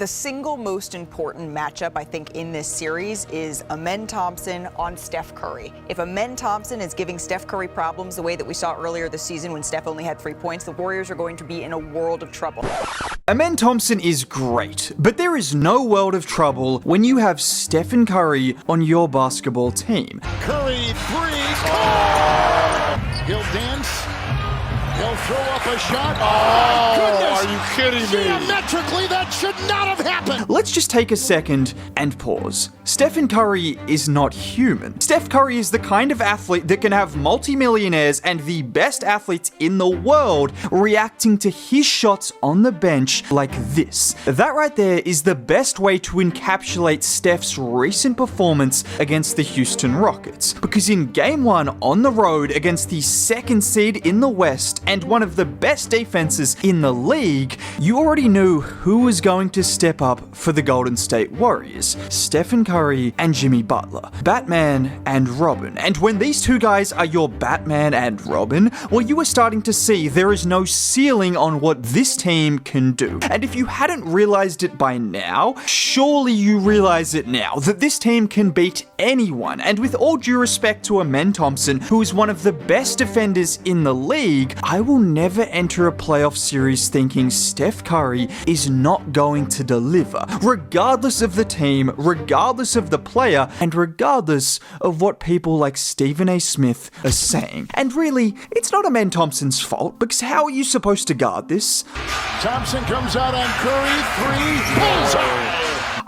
The single most important matchup, I think, in this series is Amen Thompson on Steph Curry. If Amen Thompson is giving Steph Curry problems the way that we saw earlier this season when Steph only had 3 points, the Warriors are going to be in a world of trouble. Amen Thompson is great, but there is no world of trouble when you have Stephen Curry on your basketball team. Curry, three, oh! He'll dance. He'll throw up a shot. Oh, my goodness. Are you kidding me? Geometrically, that should not have happened. Let's just take a second and pause. Stephen Curry is not human. Steph Curry is the kind of athlete that can have multimillionaires and the best athletes in the world reacting to his shots on the bench like this. That right there is the best way to encapsulate Steph's recent performance against the Houston Rockets. Because in Game 1 on the road against the second seed in the West and one of the best defenses in the league, you already knew who was going to step up for the Golden State Warriors: Stephen Curry and Jimmy Butler, Batman and Robin. And when these two guys are your Batman and Robin, well, you are starting to see there is no ceiling on what this team can do. And if you hadn't realized it by now, surely you realize it now, that this team can beat anyone. And with all due respect to Amen Thompson, who is one of the best defenders in the league, I will never enter a playoff series thinking Steph Curry is not going to deliver, regardless of the team, regardless of the player, and regardless of what people like Stephen A. Smith are saying. And really, it's not Amen Thompson's fault, because how are you supposed to guard this? Thompson comes out on Curry, three, bullseye.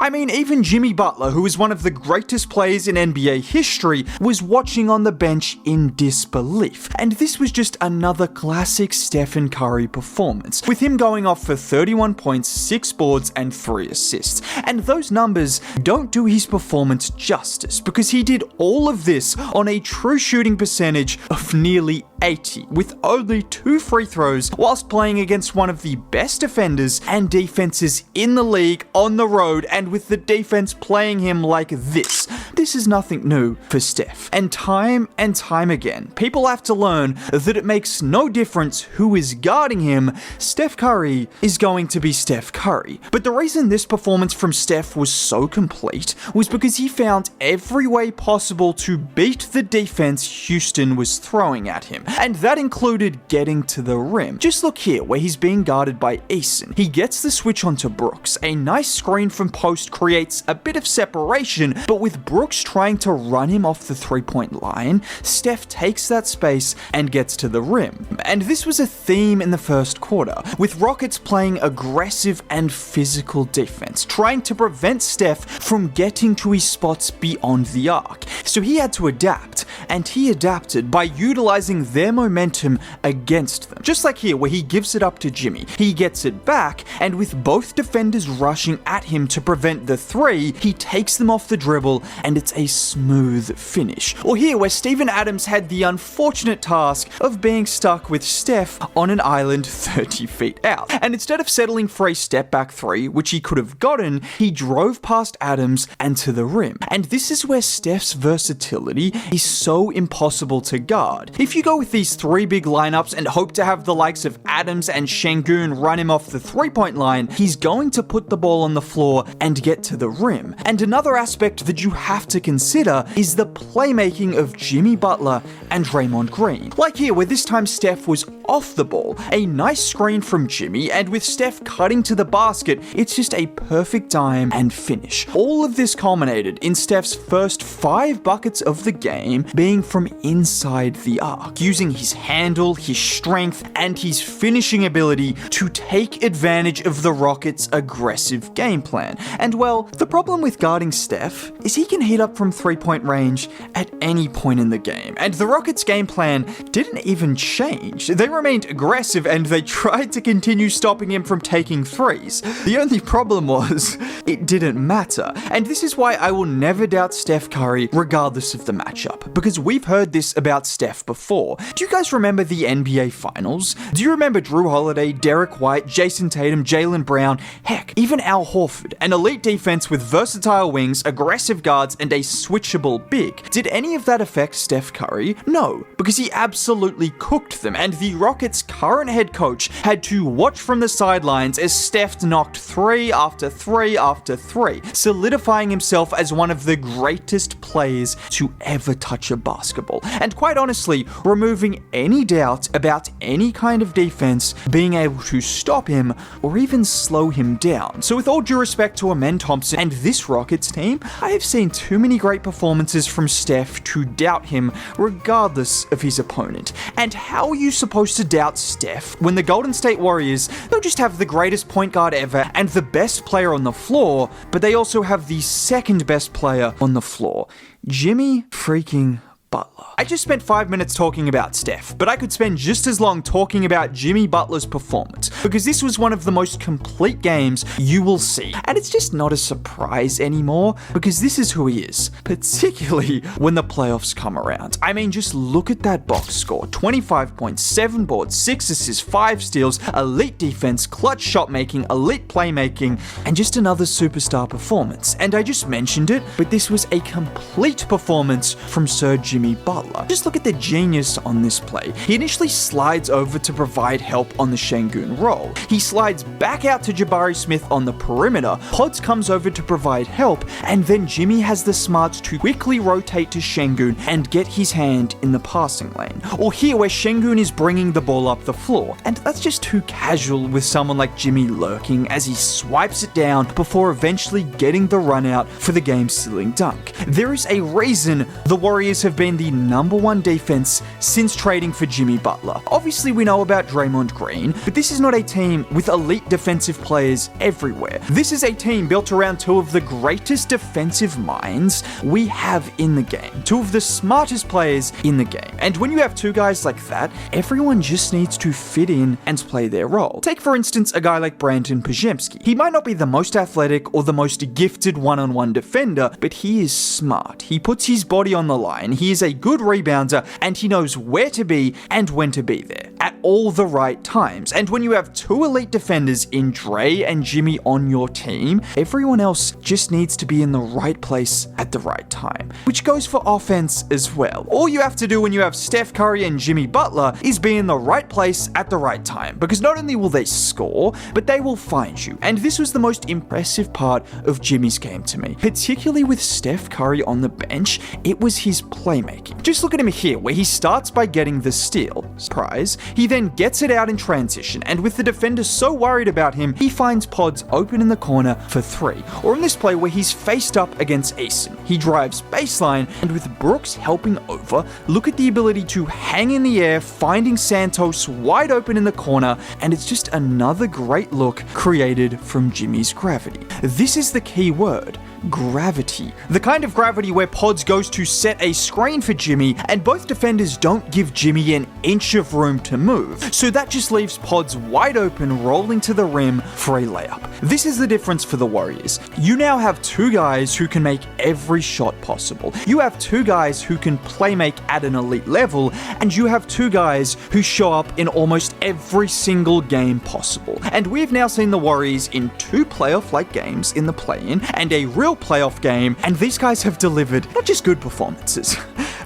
I mean, even Jimmy Butler, who is one of the greatest players in NBA history, was watching on the bench in disbelief. And this was just another classic Stephen Curry performance, with him going off for 31 points, 6 boards, and 3 assists. And those numbers don't do his performance justice, because he did all of this on a true shooting percentage of nearly 80, with only 2 free throws, whilst playing against one of the best defenders and defenses in the league on the road, and with the defense playing him like this. This is nothing new for Steph. And time again, people have to learn that it makes no difference who is guarding him. Steph Curry is going to be Steph Curry. But the reason this performance from Steph was so complete was because he found every way possible to beat the defense Houston was throwing at him. And that included getting to the rim. Just look here, where he's being guarded by Eason. He gets the switch onto Brooks. A nice screen from post creates a bit of separation, but with Brooks trying to run him off the three-point line, Steph takes that space and gets to the rim. And this was a theme in the first quarter, with Rockets playing aggressive and physical defense, trying to prevent Steph from getting to his spots beyond the arc. So he had to adapt, and he adapted by utilizing their momentum against them. Just like here, where he gives it up to Jimmy. He gets it back, and with both defenders rushing at him to prevent the three, he takes them off the dribble, and it's a smooth finish. Or here, where Steven Adams had the unfortunate task of being stuck with Steph on an island 30 feet out. And instead of settling for a step back three, which he could have gotten, he drove past Adams and to the rim. And this is where Steph's versatility is so impossible to guard. If you go with these 3 big lineups and hope to have the likes of Adams and Şengün run him off the 3-point line, he's going to put the ball on the floor and get to the rim. And another aspect that you have to consider is the playmaking of Jimmy Butler and Draymond Green. Like here, where this time Steph was off the ball, a nice screen from Jimmy, and with Steph cutting to the basket, it's just a perfect dime and finish. All of this culminated in Steph's first 5 buckets of the game being from inside the arc, using his handle, his strength, and his finishing ability to take advantage of the Rockets' aggressive game plan. And well, the problem with guarding Steph is he can heat up from 3-point range at any point in the game. And the Rockets' game plan didn't even change. They remained aggressive and they tried to continue stopping him from taking threes. The only problem was, it didn't matter. And this is why I will never doubt Steph Curry regardless of the matchup, because we've heard this about Steph before. Do you guys remember the NBA Finals? Do you remember Drew Holiday, Derek White, Jason Tatum, Jaylen Brown, heck, even Al Horford, an elite defense with versatile wings, aggressive guards, and a switchable big? Did any of that affect Steph Curry? No, because he absolutely cooked them, and the Rockets' current head coach had to watch from the sidelines as Steph knocked 3 after 3 after 3, solidifying himself as one of the greatest players to ever touch a basketball, and quite honestly, removing any doubt about any kind of defense being able to stop him or even slow him down. So with all due respect to Amen Thompson and this Rockets team, I have seen too many great performances from Steph to doubt him regardless of his opponent. And how are you supposed to doubt Steph when the Golden State Warriors don't just have the greatest point guard ever and the best player on the floor, but they also have the second best player on the floor, Jimmy freaking Butler. I just spent 5 minutes talking about Steph, but I could spend just as long talking about Jimmy Butler's performance, because this was one of the most complete games you will see. And it's just not a surprise anymore, because this is who he is, particularly when the playoffs come around. I mean, just look at that box score. 25 points, 7 boards, 6 assists, 5 steals, elite defense, clutch shot making, elite playmaking, and just another superstar performance. And I just mentioned it, but this was a complete performance from Sir Jimmy Butler. Just look at the genius on this play. He initially slides over to provide help on the Şengün roll. He slides back out to Jabari Smith on the perimeter. Pods comes over to provide help, and then Jimmy has the smarts to quickly rotate to Şengün and get his hand in the passing lane. Or here where Şengün is bringing the ball up the floor, and that's just too casual with someone like Jimmy lurking as he swipes it down before eventually getting the run out for the game-sealing dunk. There is a reason the Warriors have been the number one defense since trading for Jimmy Butler. Obviously, we know about Draymond Green, but this is not a team with elite defensive players everywhere. This is a team built around two of the greatest defensive minds we have in the game, two of the smartest players in the game. And when you have two guys like that, everyone just needs to fit in and play their role. Take, for instance, a guy like Brandon Podziemski. He might not be the most athletic or the most gifted one-on-one defender, but he is smart. He puts his body on the line. He is a good rebounder, and he knows where to be and when to be there at all the right times. And when you have two elite defenders in Dre and Jimmy on your team, everyone else just needs to be in the right place at the right time, which goes for offense as well. All you have to do when you have Steph Curry and Jimmy Butler is be in the right place at the right time, because not only will they score, but they will find you. And this was the most impressive part of Jimmy's game to me, particularly with Steph Curry on the bench. It was his playmaking. Just look at him here, where he starts by getting the steal. Surprise. He then gets it out in transition, and with the defender so worried about him, he finds Pods open in the corner for 3. Or in this play where he's faced up against Eason, he drives baseline, and with Brooks helping over, look at the ability to hang in the air, finding Santos wide open in the corner, and it's just another great look created from Jimmy's gravity. This is the key word. Gravity. The kind of gravity where Pods goes to set a screen for Jimmy, and both defenders don't give Jimmy an inch of room to move, so that just leaves Pods wide open, rolling to the rim for a layup. This is the difference for the Warriors. You now have two guys who can make every shot possible. You have two guys who can play make at an elite level, and you have two guys who show up in almost every single game possible. And we've now seen the Warriors in 2 playoff-like games in the play-in, and a real playoff game, and these guys have delivered not just good performances,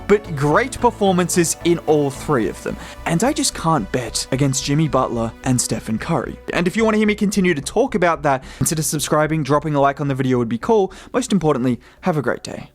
but great performances in all 3 of them. And I just can't bet against Jimmy Butler and Stephen Curry. And if you want to hear me continue to talk about that, consider subscribing, dropping a like on the video would be cool. Most importantly, have a great day.